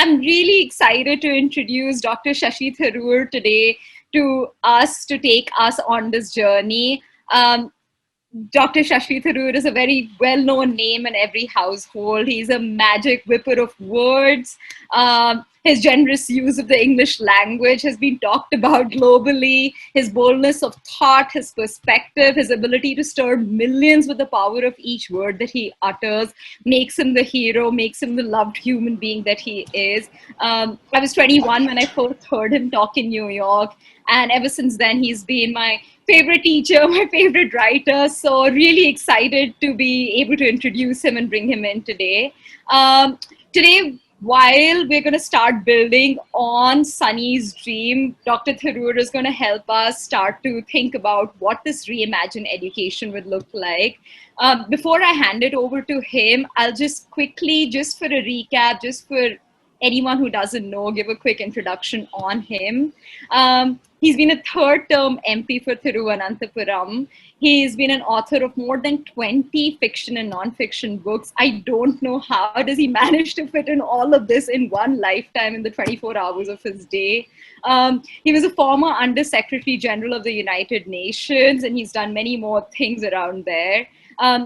I'm really excited to introduce Dr. Shashi Tharoor today to us, to take us on this journey. Dr. Shashi Tharoor is a very well-known name in every household. He's a magic whipper of words. His generous use of the English language has been talked about globally. His boldness of thought, his perspective, his ability to stir millions with the power of each word that he utters makes him the hero, makes him the loved human being that he is. I was 21 when I first heard him talk in New York. And ever since then, he's been my favorite teacher, my favorite writer. So really excited to be able to introduce him and bring him in today. Today, while we're going to start building on Sunny's dream, Dr. Tharoor is going to help us start to think about what this reimagined education would look like. Before I hand it over to him, I'll just quickly, just for a recap, just for anyone who doesn't know, give a quick introduction on him. He's been a third-term MP for Thiruvananthapuram. He's been an author of more than 20 fiction and non-fiction books. I don't know how does he manage to fit in all of this in one lifetime in the 24 hours of his day. He was a former Under Secretary General of the United Nations, and he's done many more things around there.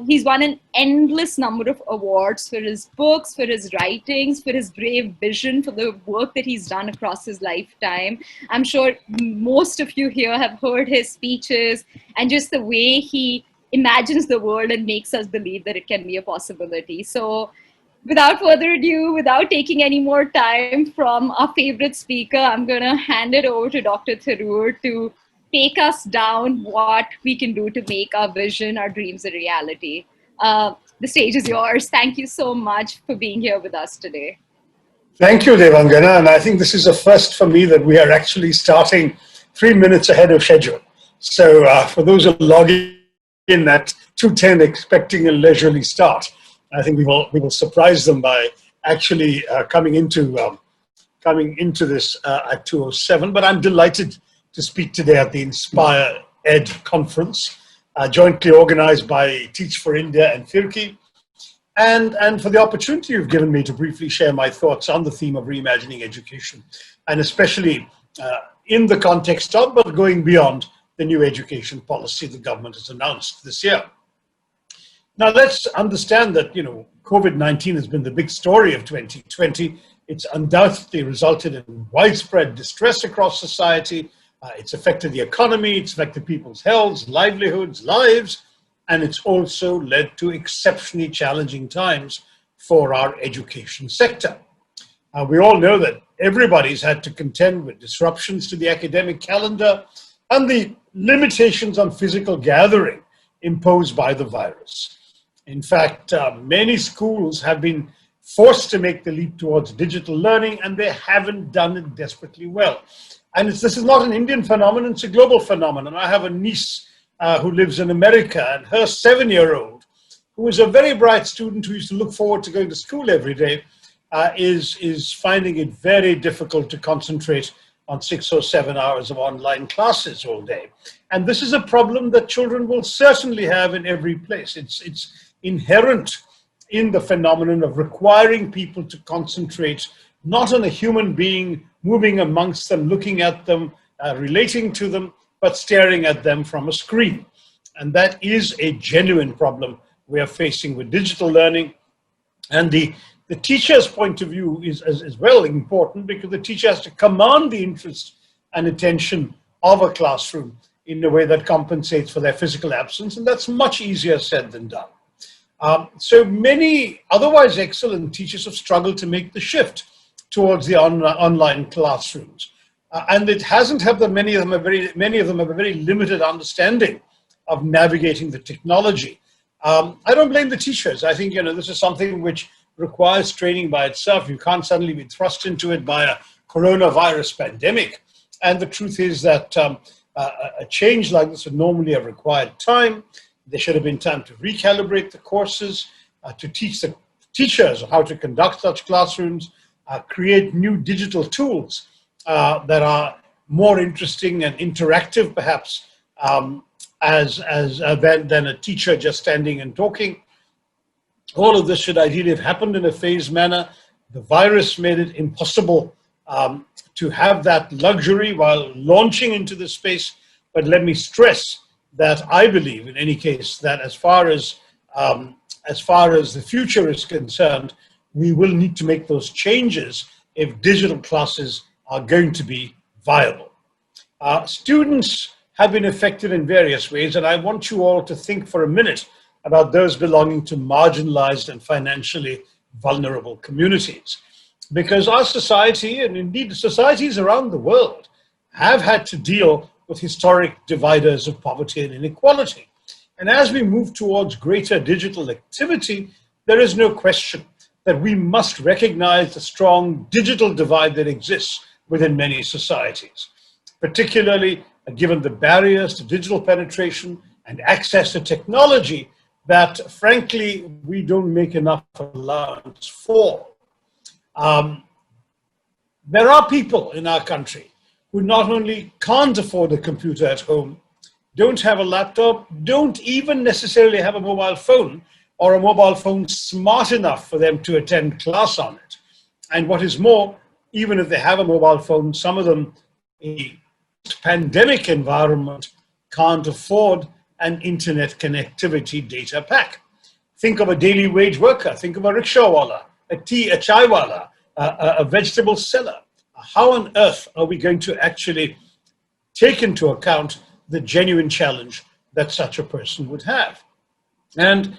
He's won an endless number of awards for his books, for his writings, for his brave vision, for the work that he's done across his lifetime. I'm sure most of you here have heard his speeches and just the way he imagines the world and makes us believe that it can be a possibility. So without further ado, without taking any more time from our favorite speaker, I'm going to hand it over to Dr. Tharoor to take us down what we can do to make our vision, our dreams a reality. The stage is yours. Thank you so much for being here with us today. Thank you, Devangana. And I think this is a first for me that we are actually starting 3 minutes ahead of schedule. So for those who are logging in at 2:10 expecting a leisurely start, I think we will surprise them by actually coming into this at 2:07. But I'm delighted to speak today at the Inspire Ed conference, jointly organized by Teach for India and FIRCI, and for the opportunity you've given me to briefly share my thoughts on the theme of reimagining education, and especially in the context of, but going beyond, the new education policy the government has announced this year. Now let's understand that, COVID-19 has been the big story of 2020. It's undoubtedly resulted in widespread distress across society. It's affected the economy, it's affected people's health, livelihoods, lives, and it's also led to exceptionally challenging times for our education sector. We all know that everybody's had to contend with disruptions to the academic calendar and the limitations on physical gathering imposed by the virus. In fact, many schools have been forced to make the leap towards digital learning, and they haven't done it desperately well. And this is not an Indian phenomenon, it's a global phenomenon. I have a niece who lives in America, and her 7-year-old, who is a very bright student who used to look forward to going to school every day, is finding it very difficult to concentrate on 6 or 7 hours of online classes all day. And this is a problem that children will certainly have in every place. It's inherent in the phenomenon of requiring people to concentrate not on a human being moving amongst them, looking at them, relating to them, but staring at them from a screen. And that is a genuine problem we are facing with digital learning. And the teacher's point of view is as well important, because the teacher has to command the interest and attention of a classroom in a way that compensates for their physical absence. And that's much easier said than done. So many otherwise excellent teachers have struggled to make the shift towards the online classrooms. And it hasn't helped that many of them have a very limited understanding of navigating the technology. I don't blame the teachers. I think, this is something which requires training by itself. You can't suddenly be thrust into it by a coronavirus pandemic. And the truth is that a change like this would normally have required time. There should have been time to recalibrate the courses, to teach the teachers how to conduct such classrooms, create new digital tools that are more interesting and interactive, perhaps, than a teacher just standing and talking. All of this should ideally have happened in a phased manner, The virus made it impossible to have that luxury while launching into the space. But let me stress that I believe, in any case, that as far as the future is concerned, we will need to make those changes if digital classes are going to be viable. Students have been affected in various ways, and I want you all to think for a minute about those belonging to marginalized and financially vulnerable communities. Because our society, and indeed societies around the world, have had to deal with historic dividers of poverty and inequality. And as we move towards greater digital activity, there is no question that we must recognize the strong digital divide that exists within many societies, particularly given the barriers to digital penetration and access to technology that, frankly, we don't make enough allowance for. There are people in our country who not only can't afford a computer at home, don't have a laptop, don't even necessarily have a mobile phone, or a mobile phone smart enough for them to attend class on it. And what is more, even if they have a mobile phone, some of them in a pandemic environment can't afford an internet connectivity data pack. Think of a daily wage worker, think of a rickshawala, a chaiwala, a vegetable seller. How on earth are we going to actually take into account the genuine challenge that such a person would have? And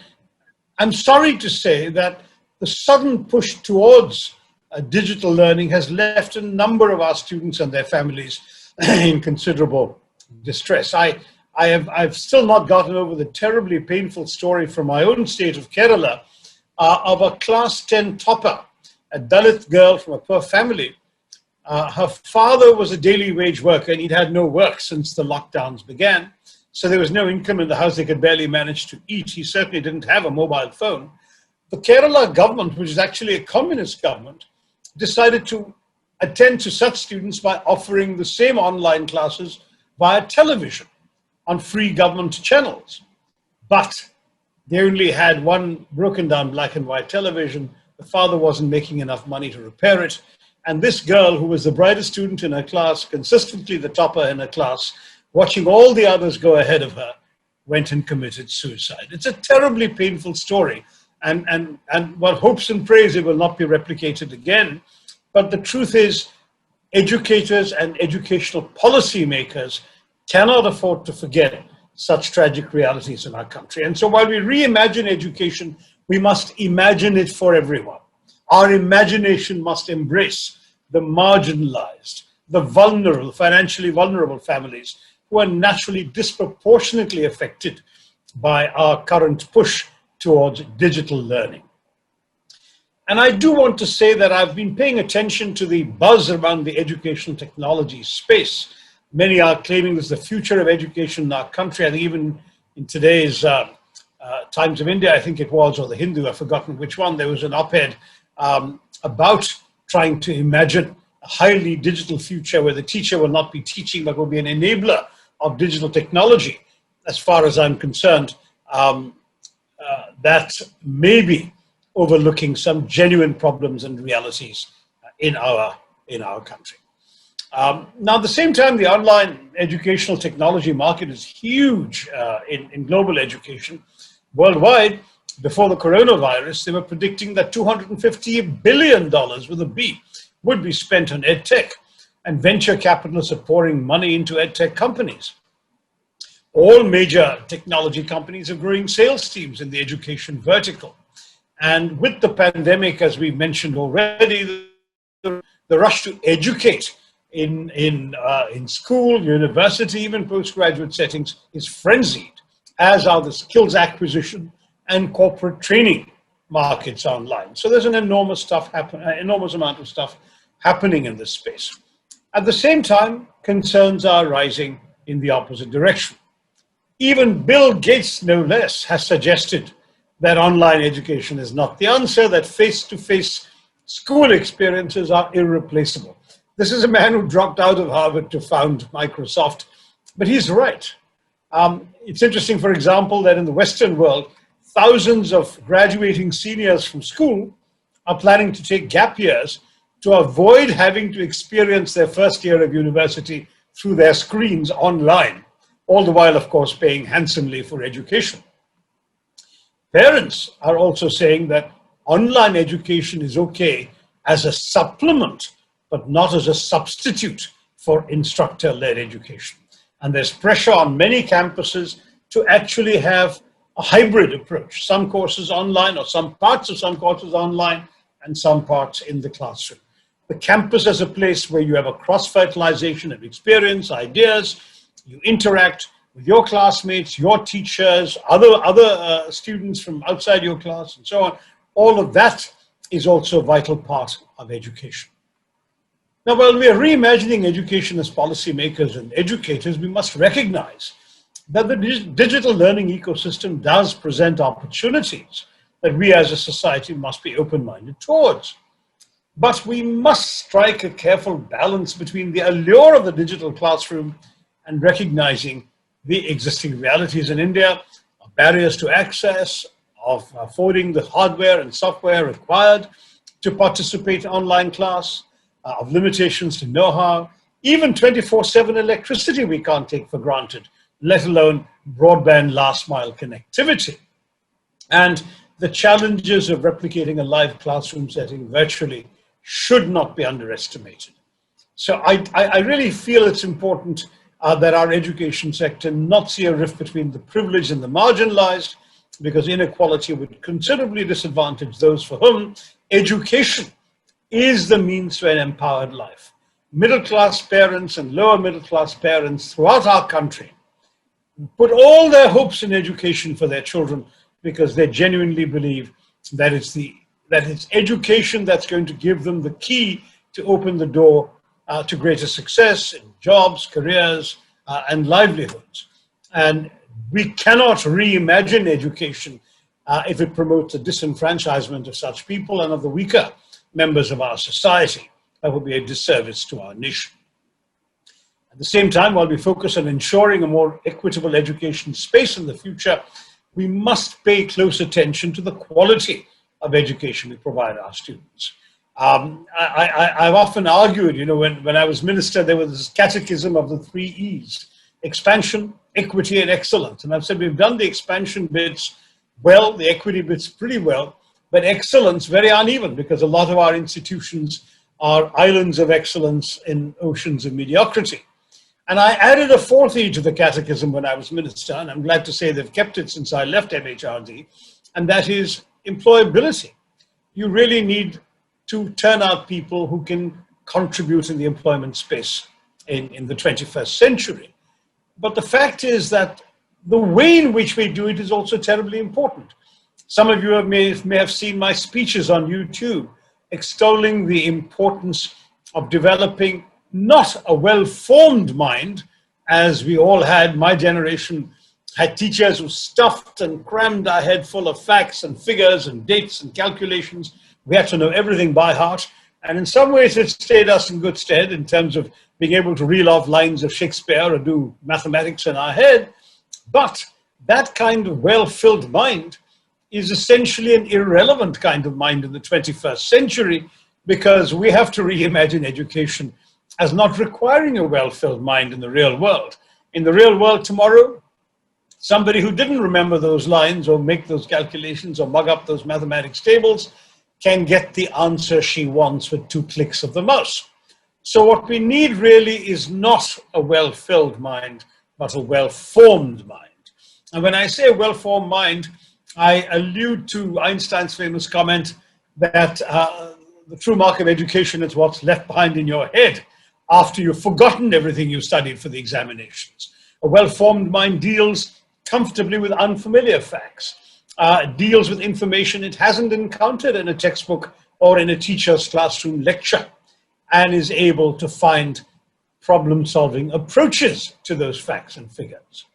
I'm sorry to say that the sudden push towards digital learning has left a number of our students and their families in considerable distress. I've still not gotten over the terribly painful story from my own state of Kerala of a class 10 topper, a Dalit girl from a poor family. Her father was a daily wage worker and he'd had no work since the lockdowns began. So there was no income in the house. They could barely manage to eat. He certainly didn't have a mobile phone. The Kerala government, which is actually a communist government, decided to attend to such students by offering the same online classes via television on free government channels. But they only had one broken down black and white television. The father wasn't making enough money to repair it. And this girl, who was the brightest student in her class, consistently the topper in her class, watching all the others go ahead of her, went and committed suicide. It's a terribly painful story. And one hopes and prays it will not be replicated again. But the truth is, educators and educational policymakers cannot afford to forget such tragic realities in our country. And so while we reimagine education, we must imagine it for everyone. Our imagination must embrace the marginalized, the vulnerable, financially vulnerable families who are naturally disproportionately affected by our current push towards digital learning. And I do want to say that I've been paying attention to the buzz around the educational technology space. Many are claiming this is the future of education in our country. I think even in today's Times of India, I think it was, or the Hindu, I've forgotten which one, there was an op-ed about trying to imagine a highly digital future where the teacher will not be teaching, but will be an enabler of digital technology. As far as I'm concerned, that may be overlooking some genuine problems and realities in our country. Now, at the same time, the online educational technology market is huge in global education. Worldwide, before the coronavirus, they were predicting that $250 billion with a B would be spent on edtech, and venture capitalists are pouring money into edtech companies. All major technology companies are growing sales teams in the education vertical. And with the pandemic, as we mentioned already, the rush to educate in school, university, even postgraduate settings is frenzied, as are the skills acquisition and corporate training markets online. So there's an enormous amount of stuff happening in this space. At the same time, concerns are rising in the opposite direction. Even Bill Gates, no less, has suggested that online education is not the answer, that face-to-face school experiences are irreplaceable. This is a man who dropped out of Harvard to found Microsoft, but he's right. It's interesting, for example, that in the Western world, thousands of graduating seniors from school are planning to take gap years to avoid having to experience their first year of university through their screens online, all the while, of course, paying handsomely for education. Parents are also saying that online education is okay as a supplement, but not as a substitute for instructor-led education. And there's pressure on many campuses to actually have a hybrid approach, some courses online or some parts of some courses online and some parts in the classroom. The campus as a place where you have a cross-fertilization of experience, ideas, you interact with your classmates, your teachers, other students from outside your class, and so on. All of that is also a vital part of education. Now, while we are reimagining education as policymakers and educators, we must recognize that the digital learning ecosystem does present opportunities that we as a society must be open-minded towards. But we must strike a careful balance between the allure of the digital classroom and recognizing the existing realities in India, of barriers to access, of affording the hardware and software required to participate in online class, of limitations to know-how, even 24/7 electricity we can't take for granted, let alone broadband last-mile connectivity. And the challenges of replicating a live classroom setting virtually should not be underestimated. So I really feel it's important that our education sector not see a rift between the privileged and the marginalized, because inequality would considerably disadvantage those for whom education is the means to an empowered life. Middle-class parents and lower middle-class parents throughout our country put all their hopes in education for their children because they genuinely believe that it's education that's going to give them the key to open the door to greater success in jobs, careers, and livelihoods. And we cannot reimagine education if it promotes the disenfranchisement of such people and of the weaker members of our society. That would be a disservice to our nation. At the same time, while we focus on ensuring a more equitable education space in the future, we must pay close attention to the quality of education we provide our students. I've often argued, when I was minister, there was this catechism of the 3 E's: expansion, equity, and excellence. And I've said we've done the expansion bits well, the equity bits pretty well, but excellence very uneven, because a lot of our institutions are islands of excellence in oceans of mediocrity. And I added a 4th E to the catechism when I was minister, and I'm glad to say they've kept it since I left MHRD, and that is employability. You really need to turn out people who can contribute in the employment space in the 21st century. But the fact is that the way in which we do it is also terribly important. Some of you may have seen my speeches on YouTube extolling the importance of developing not a well-formed mind, as we all had. My generation had teachers who stuffed and crammed our head full of facts and figures and dates and calculations. We had to know everything by heart. And in some ways, it stayed us in good stead in terms of being able to reel off lines of Shakespeare or do mathematics in our head. But that kind of well-filled mind is essentially an irrelevant kind of mind in the 21st century, because we have to reimagine education as not requiring a well-filled mind in the real world. In the real world tomorrow, somebody who didn't remember those lines or make those calculations or mug up those mathematics tables can get the answer she wants with 2 clicks of the mouse. So what we need really is not a well-filled mind, but a well-formed mind. And when I say a well-formed mind, I allude to Einstein's famous comment that the true mark of education is what's left behind in your head after you've forgotten everything you studied for the examinations. A well-formed mind deals comfortably with unfamiliar facts, deals with information it hasn't encountered in a textbook or in a teacher's classroom lecture, and is able to find problem-solving approaches to those facts and figures.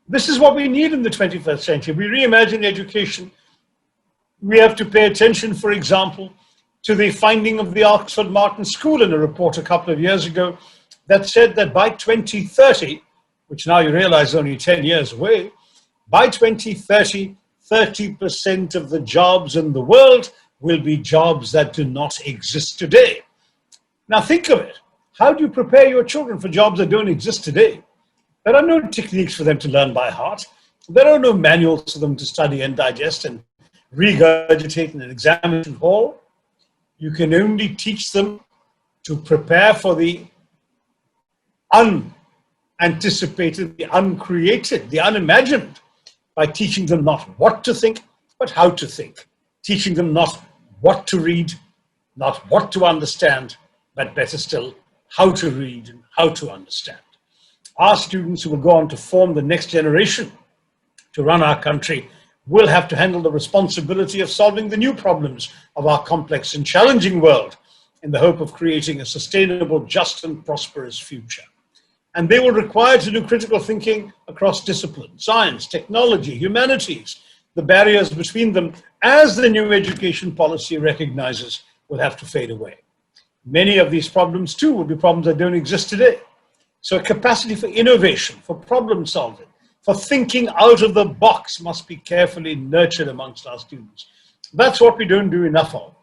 This is what we need in the 21st century. We reimagine education. We have to pay attention, for example, to the finding of the Oxford Martin School in a report a couple of years ago that said that by 2030, which now you realize is only 10 years away, by 2030, 30% of the jobs in the world will be jobs that do not exist today. Now think of it. How do you prepare your children for jobs that don't exist today? There are no techniques for them to learn by heart. There are no manuals for them to study and digest and regurgitate in an examination hall. You can only teach them to prepare for the unanticipated, the uncreated, the unimagined, by teaching them not what to think, but how to think. Teaching them not what to read, not what to understand, but better still, how to read and how to understand. Our students who will go on to form the next generation to run our country will have to handle the responsibility of solving the new problems of our complex and challenging world in the hope of creating a sustainable, just and prosperous future. And they will require to do critical thinking across disciplines, science, technology, humanities. The barriers between them, as the new education policy recognizes, will have to fade away. Many of these problems too will be problems that don't exist today. So a capacity for innovation, for problem solving, for thinking out of the box must be carefully nurtured amongst our students. That's what we don't do enough of.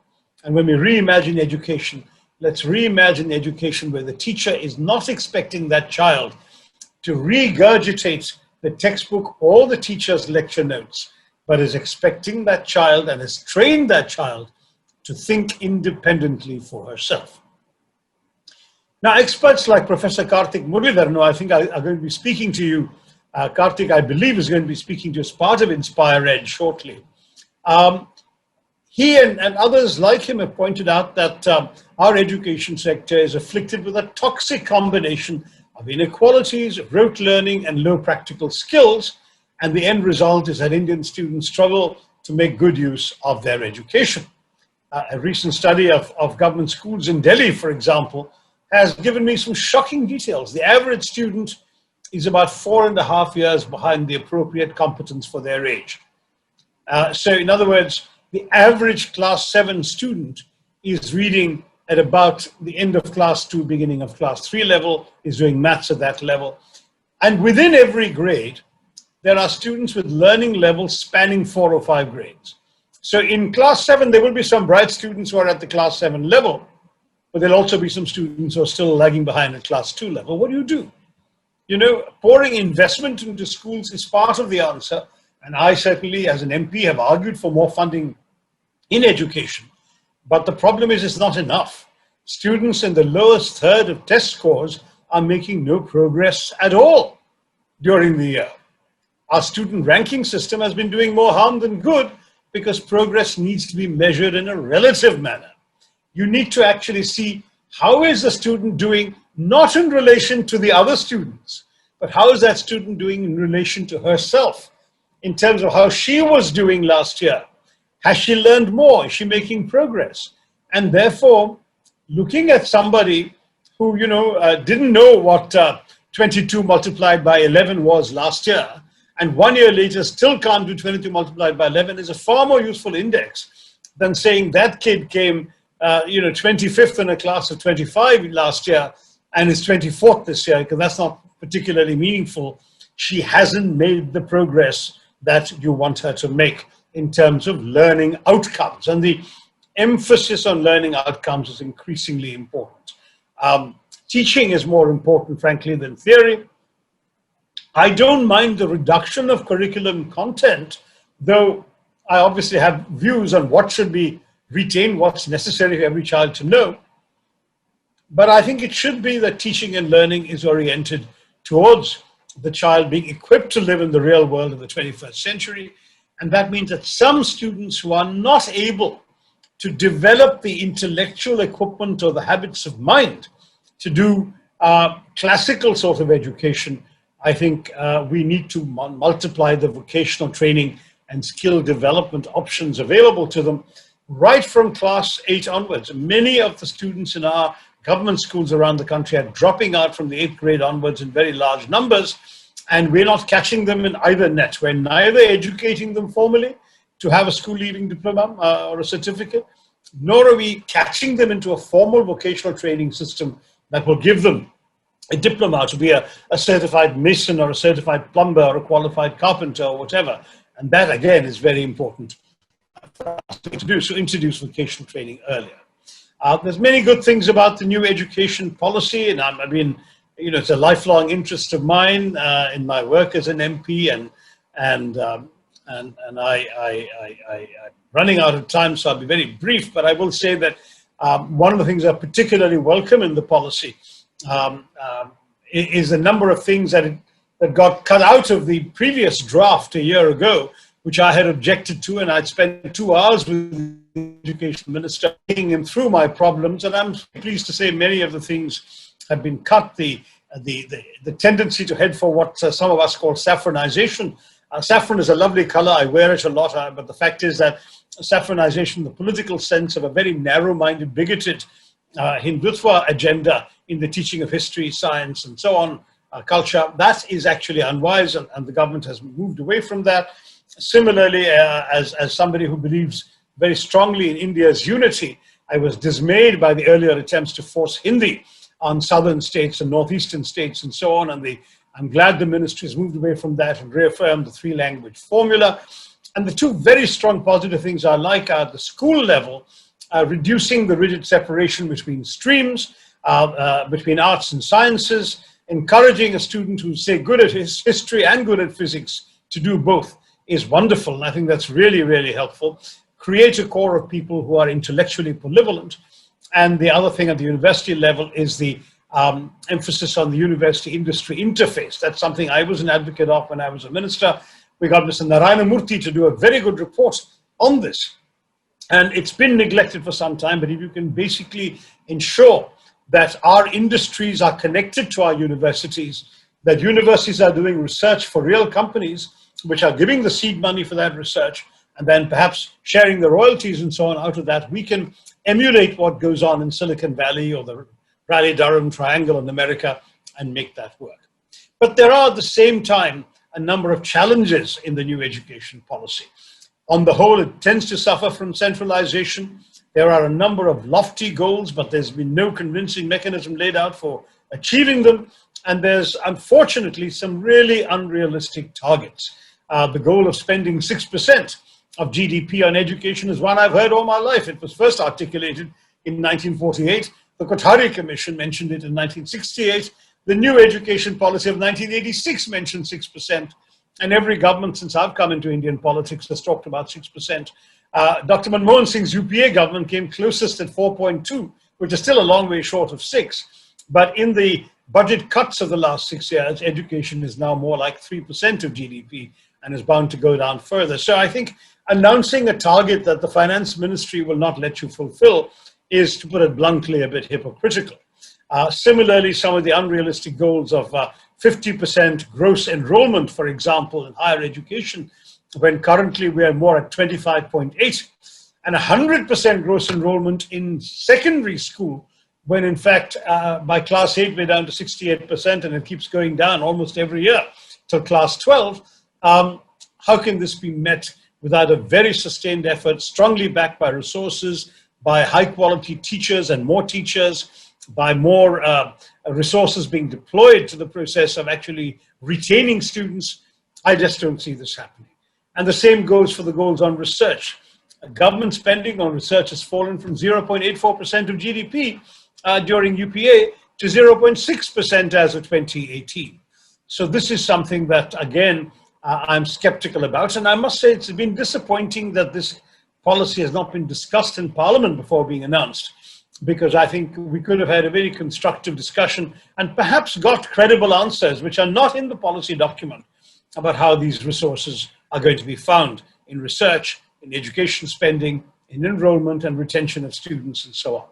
And when we reimagine education, let's reimagine education where the teacher is not expecting that child to regurgitate the textbook or the teacher's lecture notes, but is expecting that child and has trained that child to think independently for herself. Now, experts like Professor Karthik Muralidharan, I think are going to be speaking to you. Karthik, I believe, is going to be speaking to you as part of Inspire Ed shortly. He and others like him have pointed out that our education sector is afflicted with a toxic combination of inequalities, rote learning, and low practical skills. And the end result is that Indian students struggle to make good use of their education. A recent study of government schools in Delhi, for example, has given me some shocking details. The average student is about 4.5 years behind the appropriate competence for their age. So in other words, the average class 7 student is reading at about the end of class 2, beginning of class 3 level, is doing maths at that level. And within every grade, there are students with learning levels spanning 4 or 5 grades. So in class 7, there will be some bright students who are at the class 7 level, but there'll also be some students who are still lagging behind at class 2 level. What do? You know, pouring investment into schools is part of the answer. And I certainly, as an MP, have argued for more funding in education. But the problem is it's not enough. Students in the lowest third of test scores are making no progress at all during the year. Our student ranking system has been doing more harm than good because progress needs to be measured in a relative manner. You need to actually see how is the student doing, not in relation to the other students, but how is that student doing in relation to herself in terms of how she was doing last year. Has she learned more? Is she making progress? And therefore, looking at somebody who, didn't know what 22 multiplied by 11 was last year, and 1 year later still can't do 22 multiplied by 11 is a far more useful index than saying that kid came 25th in a class of 25 last year and is 24th this year, because that's not particularly meaningful. She hasn't made the progress that you want her to make in terms of learning outcomes. And the emphasis on learning outcomes is increasingly important. Teaching is more important, frankly, than theory. I don't mind the reduction of curriculum content, though I obviously have views on what should be retained, what's necessary for every child to know. But I think it should be that teaching and learning is oriented towards the child being equipped to live in the real world of the 21st century. And that means that some students who are not able to develop the intellectual equipment or the habits of mind to do classical sort of education, I think we need to multiply the vocational training and skill development options available to them right from class 8 onwards. Many of the students in our government schools around the country are dropping out from the 8th grade onwards in very large numbers, and we're not catching them in either net. We're neither educating them formally to have a school leaving diploma or a certificate, nor are we catching them into a formal vocational training system that will give them a diploma to be a certified mason or a certified plumber or a qualified carpenter or whatever. And that, again, is very important to introduce vocational training earlier. There's many good things about the new education policy, and I mean, it's a lifelong interest of mine in my work as an MP, and I'm running out of time, so I'll be very brief. But I will say that one of the things I particularly welcome in the policy is the number of things that got cut out of the previous draft a year ago, which I had objected to, and I'd spent 2 hours with the education minister taking him through my problems, and I'm pleased to say many of the things have been cut. The tendency to head for what some of us call saffronization. Saffron is a lovely color, I wear it a lot, but the fact is that saffronization, the political sense of a very narrow-minded, bigoted Hindutva agenda in the teaching of history, science, and so on, culture, that is actually unwise, and the government has moved away from that. Similarly, as somebody who believes very strongly in India's unity, I was dismayed by the earlier attempts to force Hindi on southern states and northeastern states and so on, and I'm glad the ministry has moved away from that and reaffirmed the 3-language formula. And the two very strong positive things I like are at the school level, reducing the rigid separation between streams, between arts and sciences, encouraging a student who's, say, good at history and good at physics to do both is wonderful. And I think that's really, really helpful. Create a core of people who are intellectually polyvalent. And the other thing at the university level is the emphasis on the university industry interface. That's something I was an advocate of when I was a minister. We got Mr. Narayana Murthy to do a very good report on this. And it's been neglected for some time, but if you can basically ensure that our industries are connected to our universities, that universities are doing research for real companies, which are giving the seed money for that research, and then perhaps sharing the royalties and so on out of that, we can emulate what goes on in Silicon Valley or the Raleigh-Durham Triangle in America and make that work. But there are at the same time a number of challenges in the new education policy. On the whole, it tends to suffer from centralization. There are a number of lofty goals, but there's been no convincing mechanism laid out for achieving them. And there's, unfortunately, some really unrealistic targets. The goal of spending 6% of GDP on education is one I've heard all my life. It was first articulated in 1948. The Kothari Commission mentioned it in 1968. The new education policy of 1986 mentioned 6%. And every government since I've come into Indian politics has talked about 6%. Dr. Manmohan Singh's UPA government came closest at 4.2, which is still a long way short of 6. But in the budget cuts of the last 6 years, education is now more like 3% of GDP and is bound to go down further. So I think announcing a target that the finance ministry will not let you fulfill is, to put it bluntly, a bit hypocritical. Similarly, some of the unrealistic goals of 50% gross enrollment, for example, in higher education, when currently we are more at 25.8, and 100% gross enrollment in secondary school, when in fact by class 8 we're down to 68%, and it keeps going down almost every year till class 12. How can this be met without a very sustained effort, strongly backed by resources, by high quality teachers and more teachers, by more resources being deployed to the process of actually retaining students? I just don't see this happening. And the same goes for the goals on research. Government spending on research has fallen from 0.84% of GDP during UPA to 0.6% as of 2018. So this is something that, again, I'm skeptical about. And I must say it's been disappointing that this policy has not been discussed in Parliament before being announced, because I think we could have had a very constructive discussion and perhaps got credible answers, which are not in the policy document, about how these resources are going to be found in research, in education spending, in enrollment and retention of students, and so on.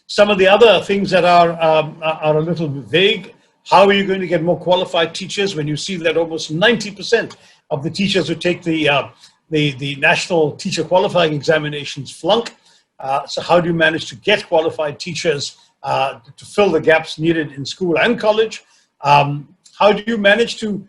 Some of the other things that are a little bit vague. How are you going to get more qualified teachers when you see that almost 90% of the teachers who take the national teacher qualifying examinations flunk? So how do you manage to get qualified teachers to fill the gaps needed in school and college? How do you manage to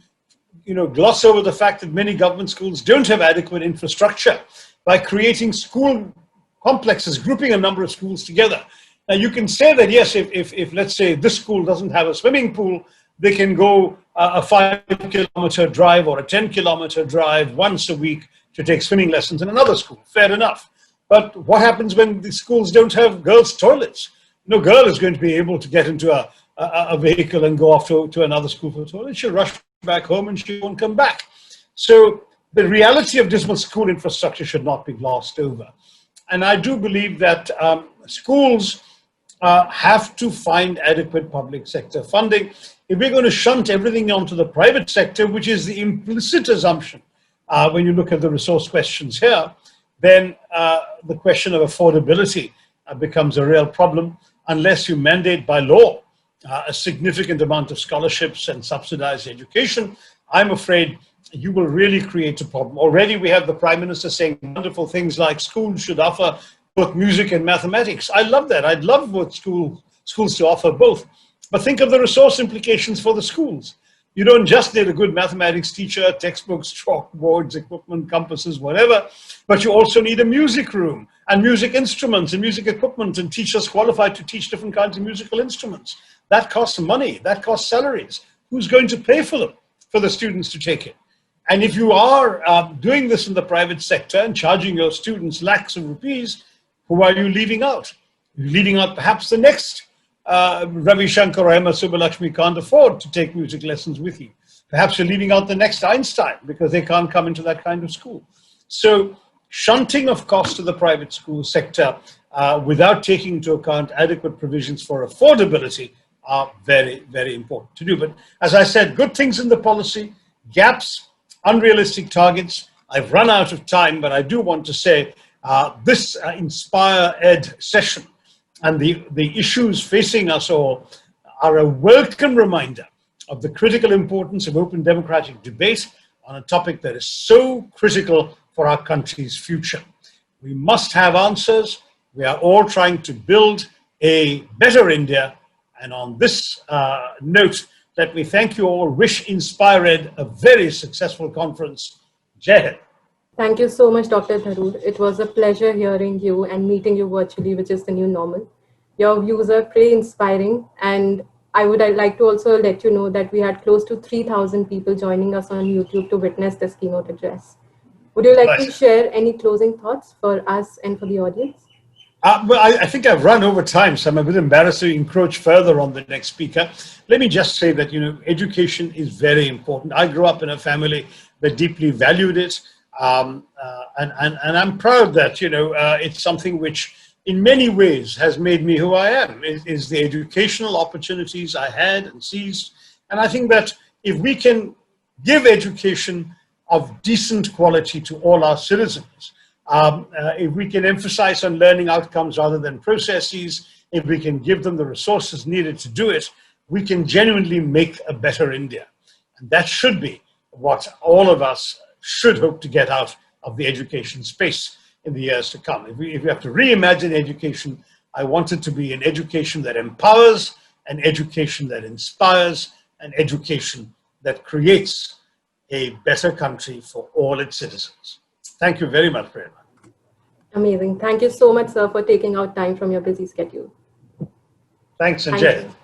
gloss over the fact that many government schools don't have adequate infrastructure by creating school complexes, grouping a number of schools together? Now, you can say that, yes, if let's say this school doesn't have a swimming pool, they can go a 5-kilometer drive or a 10-kilometer drive once a week to take swimming lessons in another school. Fair enough. But what happens when the schools don't have girls' toilets? No girl is going to be able to get into a vehicle and go off to another school for toilet. She'll rush back home and she won't come back. So the reality of dismal school infrastructure should not be glossed over. And I do believe that schools have to find adequate public sector funding. If we're going to shunt everything onto the private sector, which is the implicit assumption when you look at the resource questions here, then the question of affordability becomes a real problem unless you mandate by law a significant amount of scholarships and subsidized education. I'm afraid you will really create a problem. Already we have the Prime Minister saying wonderful things like schools should offer both music and mathematics. I love that. I'd love both schools to offer both. But think of the resource implications for the schools. You don't just need a good mathematics teacher, textbooks, chalkboards, equipment, compasses, whatever, but you also need a music room and music instruments and music equipment and teachers qualified to teach different kinds of musical instruments. That costs money, that costs salaries. Who's going to pay for them, for the students to take it? And if you are doing this in the private sector and charging your students lakhs of rupees, who are you leaving out? You're leaving out perhaps the next Ravi Shankar or Emma Subbulakshmi can't afford to take music lessons with you. Perhaps you're leaving out the next Einstein because they can't come into that kind of school. So shunting of cost to the private school sector without taking into account adequate provisions for affordability are very, very important to do. But as I said, good things in the policy, gaps, unrealistic targets. I've run out of time, but I do want to say this Inspire Ed session and the issues facing us all are a welcome reminder of the critical importance of open democratic debate on a topic that is so critical for our country's future. We must have answers. We are all trying to build a better India. And on this note, let me thank you all, wish Inspire Ed a very successful conference. Jai Hind. Thank you so much, Dr. Tharoor. It was a pleasure hearing you and meeting you virtually, which is the new normal. Your views are pretty inspiring, and I'd like to also let you know that we had close to 3,000 people joining us on YouTube to witness this keynote address. Would you like to share any closing thoughts for us and for the audience? Well, I think I've run over time, so I'm a bit embarrassed to encroach further on the next speaker. Let me just say that, education is very important. I grew up in a family that deeply valued it. And I'm proud that, it's something which in many ways has made me who I am, is the educational opportunities I had and seized. And I think that if we can give education of decent quality to all our citizens, if we can emphasize on learning outcomes rather than processes, if we can give them the resources needed to do it, we can genuinely make a better India. And that should be what all of us should hope to get out of the education space in the years to come. If we have to reimagine education, I want it to be an education that empowers, an education that inspires, an education that creates a better country for all its citizens. Thank you very much, Prerna. Amazing. Thank you so much, sir, for taking out time from your busy schedule. Thanks, and Jai Hind.